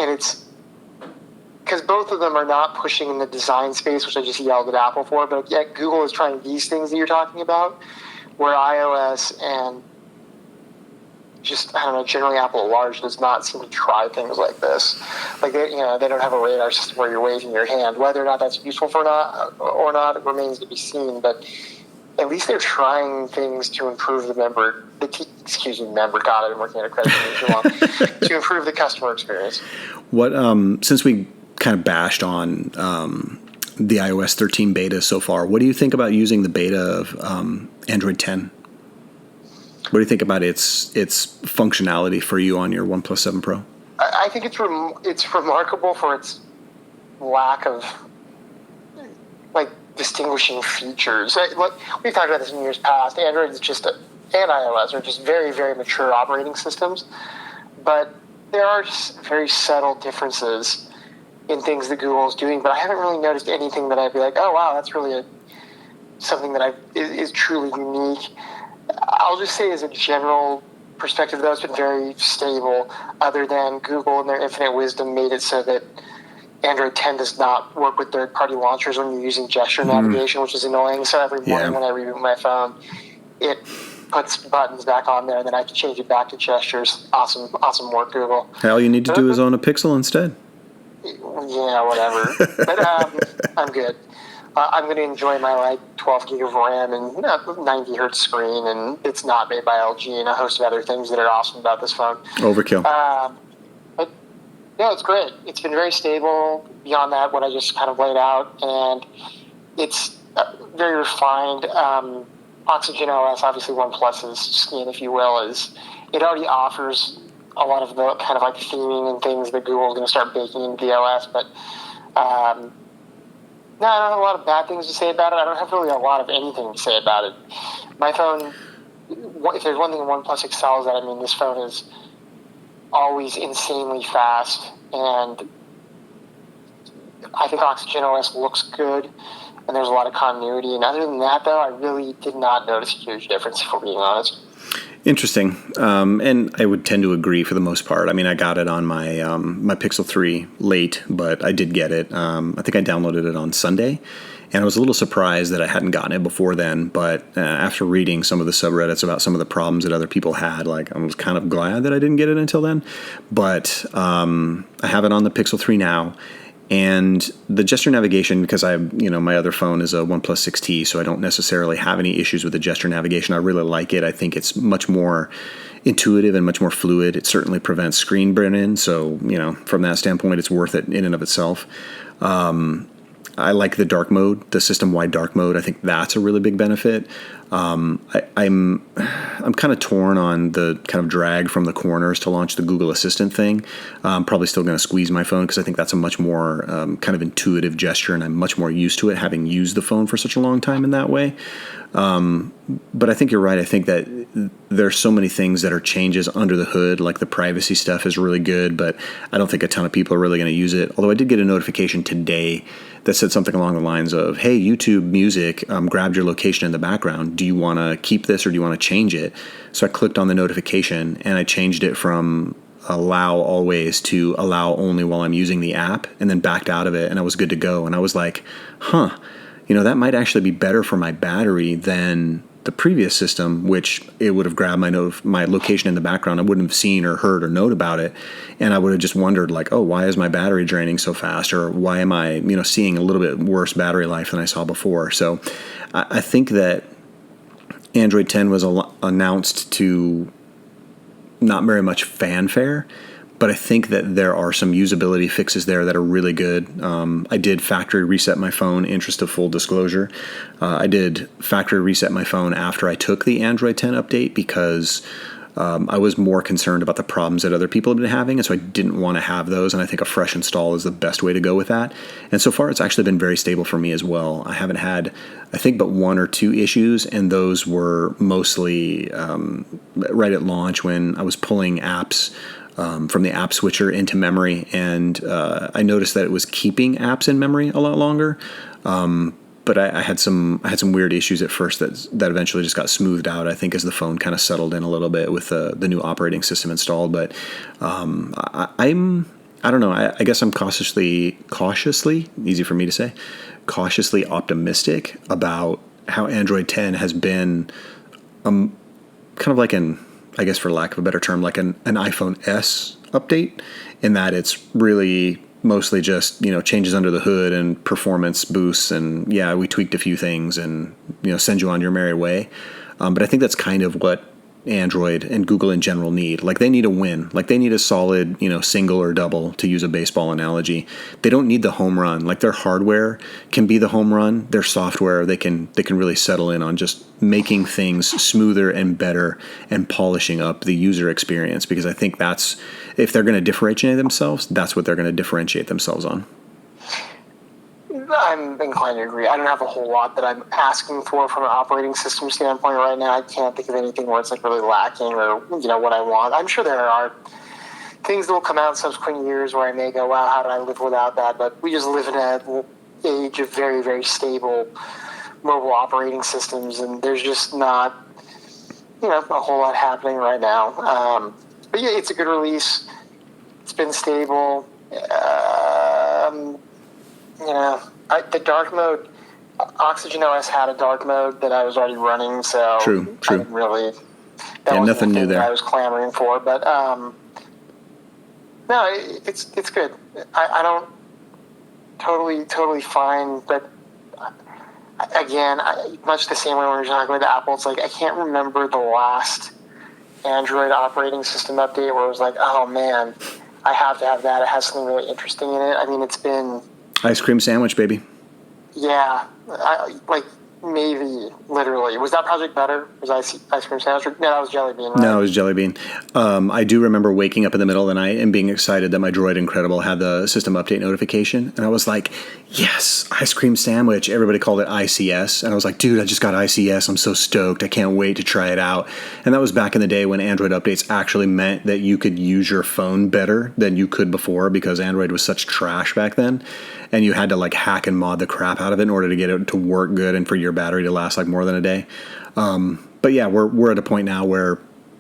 and it's because both of them are not pushing in the design space, which I just yelled at Apple for, but yet Google is trying these things that you're talking about, where iOS and just, I don't know, generally Apple at large does not seem to try things like this. Like, they don't have a radar system where you're waving your hand. Whether or not that's useful or not, it remains to be seen, but at least they're trying things to improve God, I've been working at a credit union too long, to improve the customer experience. What, since we kind of bashed on the iOS 13 beta so far, what do you think about using the beta of Android 10? What do you think about its functionality for you on your OnePlus 7 Pro? I think it's remarkable for its lack of distinguishing features. We've talked about this in years past. Android is and iOS are just very, very mature operating systems, but there are just very subtle differences in things that Google is doing. But I haven't really noticed anything that I'd be like, oh wow, that's really something that is truly unique. I'll just say as a general perspective, though, it's been very stable, other than Google in their infinite wisdom made it so that Android 10 does not work with third-party launchers when you're using gesture navigation, which is annoying. So every morning when I reboot my phone, it puts buttons back on there, and then I can change it back to gestures. Awesome work, Google. All you need to do is own a Pixel instead. Yeah, whatever. But I'm good. I'm going to enjoy my 12 gig of RAM and 90 hertz screen, and it's not made by LG, and a host of other things that are awesome about this phone. Overkill. But no, it's great. It's been very stable beyond that, what I just kind of laid out, and it's very refined. Oxygen OS, obviously OnePlus's skin, if you will, it already offers a lot of the kind of theming and things that Google's going to start baking into the OS, but no, I don't have a lot of bad things to say about it. I don't have really a lot of anything to say about it. My phone, if there's one thing OnePlus excels at, this phone is always insanely fast, and I think Oxygen OS looks good, and there's a lot of continuity. And other than that, though, I really did not notice a huge difference, if we're being honest. Interesting. And I would tend to agree for the most part. I got it on my my Pixel 3 late, but I did get it. I think I downloaded it on Sunday, and I was a little surprised that I hadn't gotten it before then. But after reading some of the subreddits about some of the problems that other people had, I was kind of glad that I didn't get it until then. But I have it on the Pixel 3 now. And the gesture navigation, because my other phone is a OnePlus 6T, so I don't necessarily have any issues with the gesture navigation. I really like it. I think it's much more intuitive and much more fluid. It certainly prevents screen burn-in, so from that standpoint, it's worth it in and of itself. I like the dark mode, the system-wide dark mode. I think that's a really big benefit. I'm kind of torn on the kind of drag from the corners to launch the Google Assistant thing. I'm probably still going to squeeze my phone because I think that's a much more kind of intuitive gesture, and I'm much more used to it, having used the phone for such a long time in that way. But I think you're right. I think that there's so many things that are changes under the hood, like the privacy stuff is really good, but I don't think a ton of people are really going to use it. Although I did get a notification today that said something along the lines of, hey, YouTube Music grabbed your location in the background. Do you want to keep this or do you want to change it? So I clicked on the notification and I changed it from allow always to allow only while I'm using the app, and then backed out of it, and I was good to go. And I was like, that might actually be better for my battery than the previous system, which it would have grabbed my location in the background. I wouldn't have seen or heard or known about it. And I would have just wondered why is my battery draining so fast? Or why am I, seeing a little bit worse battery life than I saw before? So I think that Android 10 was announced to not very much fanfare, but I think that there are some usability fixes there that are really good. I did factory reset my phone, interest of full disclosure. I did factory reset my phone after I took the Android 10 update because I was more concerned about the problems that other people have been having, and so I didn't want to have those, and I think a fresh install is the best way to go with that. And so far, it's actually been very stable for me as well. I haven't had, I think, but one or two issues, and those were mostly right at launch when I was pulling apps from the app switcher into memory, and I noticed that it was keeping apps in memory a lot longer. But I had some weird issues at first that eventually just got smoothed out, I think, as the phone kind of settled in a little bit with the new operating system installed. But I'm I don't know. I guess I'm cautiously, easy for me to say, cautiously optimistic about how Android 10 has been kind of like I guess for lack of a better term, like an iPhone S update, in that it's really mostly just, changes under the hood and performance boosts. And yeah, we tweaked a few things and, send you on your merry way. But I think that's kind of what Android and Google in general need. Like, they need a win. Like, they need a solid, single or double, to use a baseball analogy. They don't need the home run. Like, their hardware can be the home run. Their software, they can really settle in on just making things smoother and better and polishing up the user experience, because I think that's, if they're going to differentiate themselves, that's what they're going to differentiate themselves on. I'm inclined to agree. I don't have a whole lot that I'm asking for from an operating system standpoint right now. I can't think of anything where it's like really lacking or, what I want. I'm sure there are things that will come out in subsequent years where I may go, wow, how did I live without that? But we just live in an age of very, very stable mobile operating systems, and there's just not, a whole lot happening right now. But yeah, it's a good release. It's been stable. The dark mode, Oxygen OS had a dark mode that I was already running, so True. I didn't really, that wasn't nothing the new thing there. that I was clamoring for, but no, it's good. I don't totally fine, but again, much the same way when we were talking about Apple, it's like I can't remember the last Android operating system update where it was like, oh man, I have to have that. It has something really interesting in it. I mean, it's been Ice cream sandwich, baby. Yeah, maybe literally. Was that Project Better? Was Ice Cream Sandwich? No, that was Jelly Bean, right? No, it was Jelly Bean. I do remember waking up in the middle of the night and being excited that my Droid Incredible had the system update notification. And I was like, yes, Ice Cream Sandwich. Everybody called it ICS. And I was like, dude, I just got ICS. I'm so stoked. I can't wait to try it out. And that was back in the day when Android updates actually meant that you could use your phone better than you could before, because Android was such trash back then. And you had to hack and mod the crap out of it in order to get it to work good and for your battery to last more than a day. But yeah, we're at a point now where,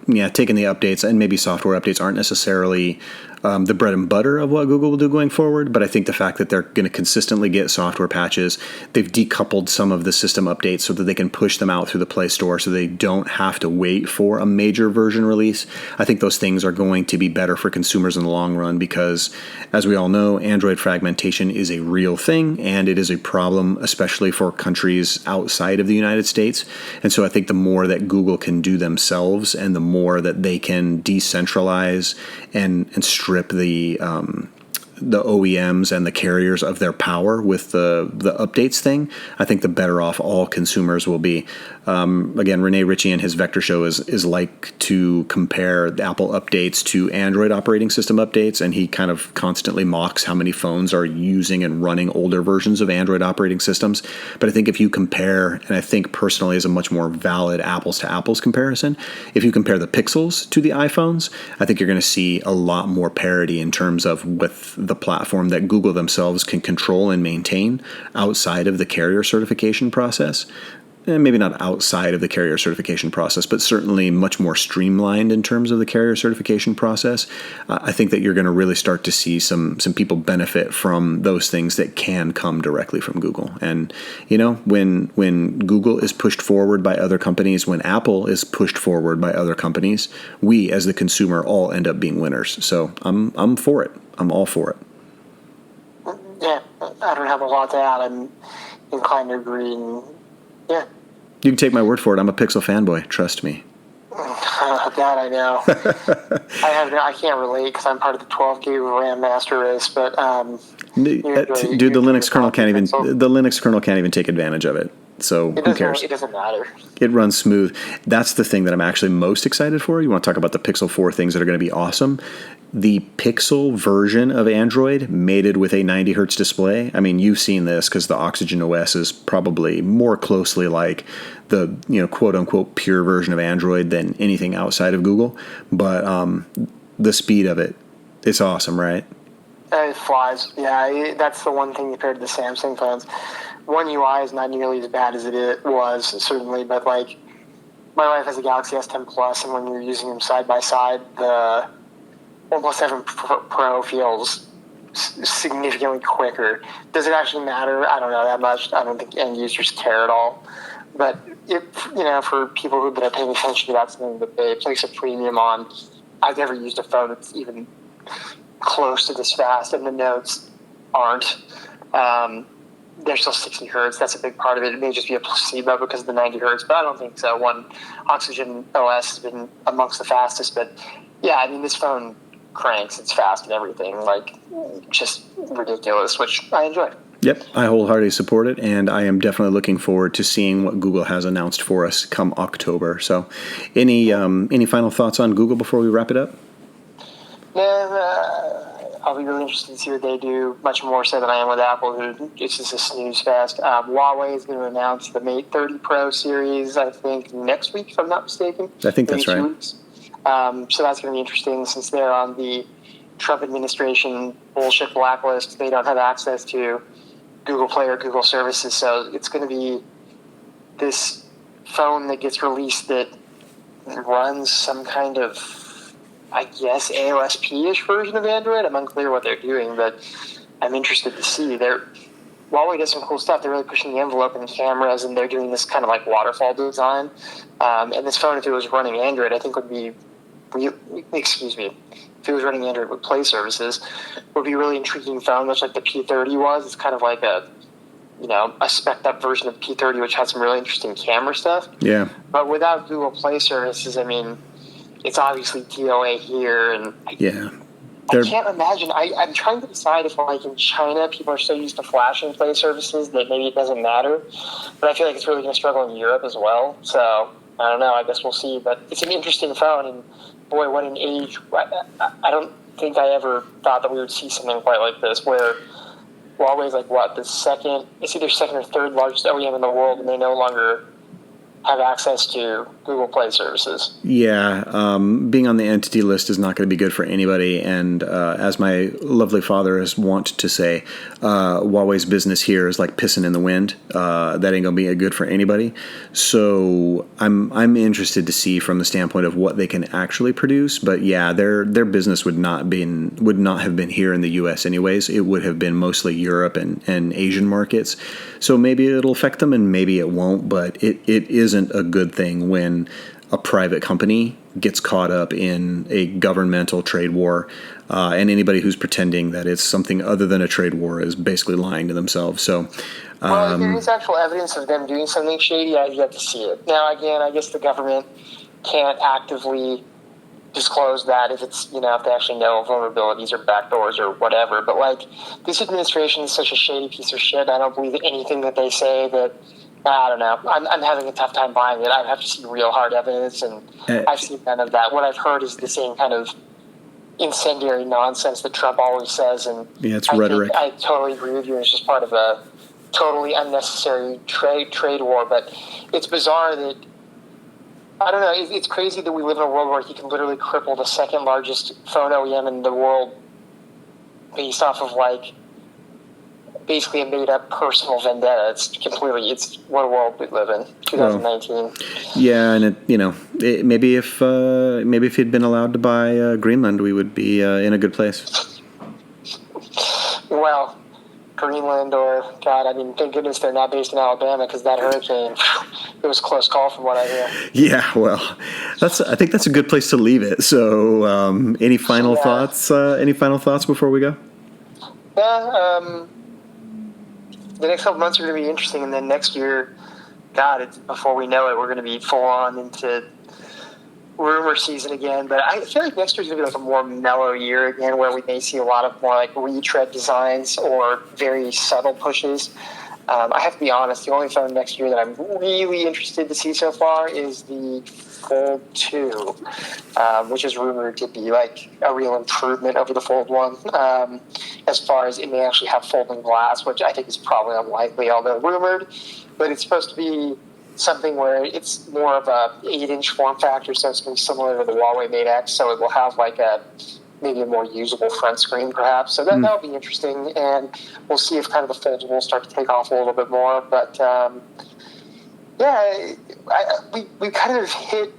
taking the updates and maybe software updates aren't necessarily the bread and butter of what Google will do going forward. But I think the fact that they're going to consistently get software patches, they've decoupled some of the system updates so that they can push them out through the Play Store so they don't have to wait for a major version release. I think those things are going to be better for consumers in the long run, because, as we all know, Android fragmentation is a real thing, and it is a problem, especially for countries outside of the United States. And so I think the more that Google can do themselves, and the more that they can decentralize and strip the OEMs and the carriers of their power with the updates thing, I think the better off all consumers will be. Again, Rene Ritchie and his Vector Show is like to compare the Apple updates to Android operating system updates, and he kind of constantly mocks how many phones are using and running older versions of Android operating systems. But I think if you compare, and I think personally is a much more valid apples to apples comparison, if you compare the Pixels to the iPhones, I think you're going to see a lot more parity in terms of with the platform that Google themselves can control and maintain outside of the carrier certification process. And maybe not outside of the carrier certification process, but certainly much more streamlined in terms of the carrier certification process. I think that you're going to really start to see some people benefit from those things that can come directly from Google. And when Google is pushed forward by other companies, when Apple is pushed forward by other companies, we as the consumer all end up being winners. So I'm for it. I'm all for it. Yeah, I don't have a lot to add. I'm inclined to agree. And yeah. You can take my word for it. I'm a Pixel fanboy. Trust me. That I know. I can't relate because I'm part of the 12 gig RAM master race. But dude, the Linux kernel can't even take advantage of it. So who cares? It doesn't matter. It runs smooth. That's the thing that I'm actually most excited for. You want to talk about the Pixel 4 things that are going to be awesome? The Pixel version of Android mated with a 90 hertz display. I mean, you've seen this because the Oxygen OS is probably more closely like the quote unquote pure version of Android than anything outside of Google. But the speed of it, it's awesome, right? It flies. Yeah, that's the one thing compared to the Samsung phones. One UI is not nearly as bad as it was, certainly, but my wife has a Galaxy S10 Plus, and when you're using them side by side, the OnePlus 7 Pro feels significantly quicker. Does it actually matter? I don't know that much. I don't think end users care at all. But for people who are paying attention to that, something that they place a premium on, I've never used a phone that's even close to this fast, and the Notes aren't. They're still 60 hertz. That's a big part of it. It may just be a placebo because of the 90 hertz, but I don't think so. One, Oxygen OS has been amongst the fastest, but yeah, I mean, this phone cranks. It's fast and everything, like just ridiculous, which I enjoy. Yep, I wholeheartedly support it, and I am definitely looking forward to seeing what Google has announced for us come October. So, any final thoughts on Google before we wrap it up? I'll be really interested to see what they do, much more so than I am with Apple, who it's just a snooze fest. Huawei is going to announce the Mate 30 Pro series, I think, next week, if I'm not mistaken. I think that's right. Weeks. So that's going to be interesting since they're on the Trump administration bullshit blacklist. They don't have access to Google Play or Google services, so it's going to be this phone that gets released that runs some kind of, I guess, AOSP-ish version of Android. I'm unclear what they're doing, but I'm interested to see. Huawei does some cool stuff. They're really pushing the envelope in cameras, and they're doing this kind of like waterfall design. And this phone, if it was running Android, I think would be, if it was running Android with Play services, would be a really intriguing phone, much like the P30 was. It's kind of like a spec'd up version of P30, which had some really interesting camera stuff. Yeah. But without Google Play services, I mean, it's obviously DOA here, and I can't imagine. I'm trying to decide if, like, in China, people are so used to Flash and Play services that maybe it doesn't matter. But I feel like it's really going to struggle in Europe as well. So, I don't know. I guess we'll see. But it's an interesting phone, and boy, what an age. I don't think I ever thought that we would see something quite like this, where Huawei's like, it's either second or third largest OEM in the world, and they no longer have access to Google Play services. Yeah, being on the entity list is not going to be good for anybody. And as my lovely father is wont to say, Huawei's business here is like pissing in the wind. That ain't going to be good for anybody. So I'm interested to see from the standpoint of what they can actually produce. But yeah, their business would not have been here in the U.S. anyways. It would have been mostly Europe and Asian markets. So maybe it'll affect them, and maybe it won't. But it isn't a good thing when a private company gets caught up in a governmental trade war, and anybody who's pretending that it's something other than a trade war is basically lying to themselves. So, well, if there is actual evidence of them doing something shady, I've yet to see it. Now, again, I guess the government can't actively disclose that if it's, if they actually know vulnerabilities or backdoors or whatever. But, like, this administration is such a shady piece of shit. I don't believe anything that they say. That I don't know. I'm having a tough time buying it. I have to see real hard evidence, and I've seen none of that. What I've heard is the same kind of incendiary nonsense that Trump always says, and yeah, it's rhetoric. I totally agree with you. It's just part of a totally unnecessary trade war. But it's bizarre that, I don't know, it's crazy that we live in a world where he can literally cripple the second largest phone OEM in the world based off of, like, basically a made-up personal vendetta. It's what world we live in, 2019. Well, yeah, and maybe if he'd been allowed to buy Greenland, we would be in a good place. Well, Greenland or, God, I mean, thank goodness they're not based in Alabama, because that hurricane, it was a close call from what I hear. Yeah, well, I think that's a good place to leave it. So, any final thoughts? Any final thoughts before we go? Yeah, the next couple months are going to be interesting, and then next year, God, before we know it, we're going to be full on into rumor season again. But I feel like next year's going to be like a more mellow year again, where we may see a lot of more like retread designs or very subtle pushes. I have to be honest, the only phone next year that I'm really interested to see so far is the Fold 2, which is rumored to be like a real improvement over the Fold 1, as far as it may actually have folding glass, which I think is probably unlikely, although rumored. But it's supposed to be something where it's more of a 8-inch form factor, so it's going to be similar to the Huawei Mate X, so it will have like maybe a more usable front screen, perhaps. So that'll be interesting, and we'll see if kind of the folds will start to take off a little bit more. But we kind of hit,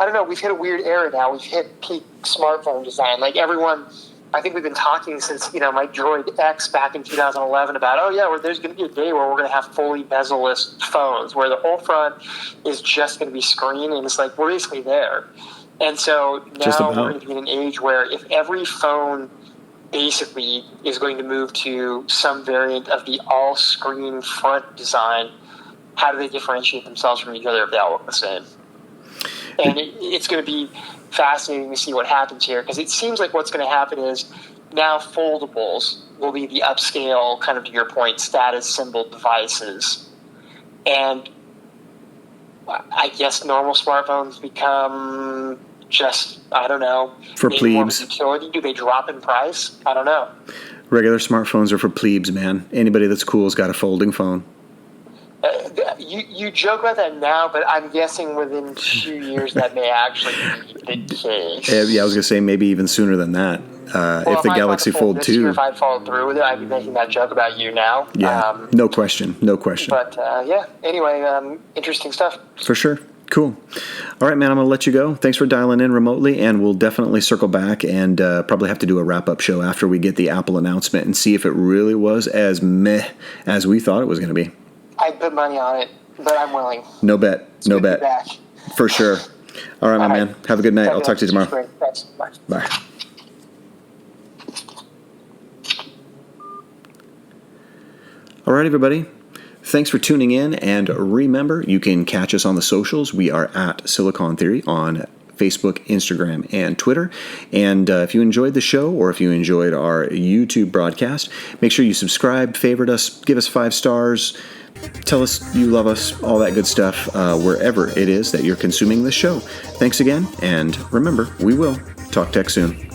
I don't know, we've hit a weird era now. We've hit peak smartphone design. Like, everyone I think we've been talking since, my Droid X back in 2011 about, there's going to be a day where we're going to have fully bezel-less phones where the whole front is just going to be screen, and it's like we're basically there. And so now we're going to be in an age where if every phone basically is going to move to some variant of the all-screen front design, how do they differentiate themselves from each other if they all look the same? And it's going to be fascinating to see what happens here, because it seems like what's going to happen is now foldables will be the upscale, kind of to your point, status symbol devices. And I guess normal smartphones become just, I don't know, for plebes. Utility. Do they drop in price? I don't know. Regular smartphones are for plebes, man. Anybody that's cool's got a folding phone. You joke about that now, but I'm guessing within 2 years that may actually be the case. Yeah, I was going to say maybe even sooner than that. If the Galaxy Fold 2... If I'd followed through with it, I'd be making that joke about you now. Yeah, no question. But, anyway, interesting stuff. For sure. Cool. All right, man, I'm going to let you go. Thanks for dialing in remotely, and we'll definitely circle back and probably have to do a wrap-up show after we get the Apple announcement and see if it really was as meh as we thought it was going to be. I'd put money on it, but I'm willing. No bet. No bet. Back. For sure. All right, my man. Have a good night. I'll talk to you tomorrow. Great. Thanks. Bye. Bye. All right, everybody. Thanks for tuning in, and remember, you can catch us on the socials. We are at Silicon Theory on Facebook, Instagram, and Twitter. And if you enjoyed the show, or if you enjoyed our YouTube broadcast, make sure you subscribe, favorite us, give us 5 stars, tell us you love us, all that good stuff, wherever it is that you're consuming this show. Thanks again, and remember, we will talk tech soon.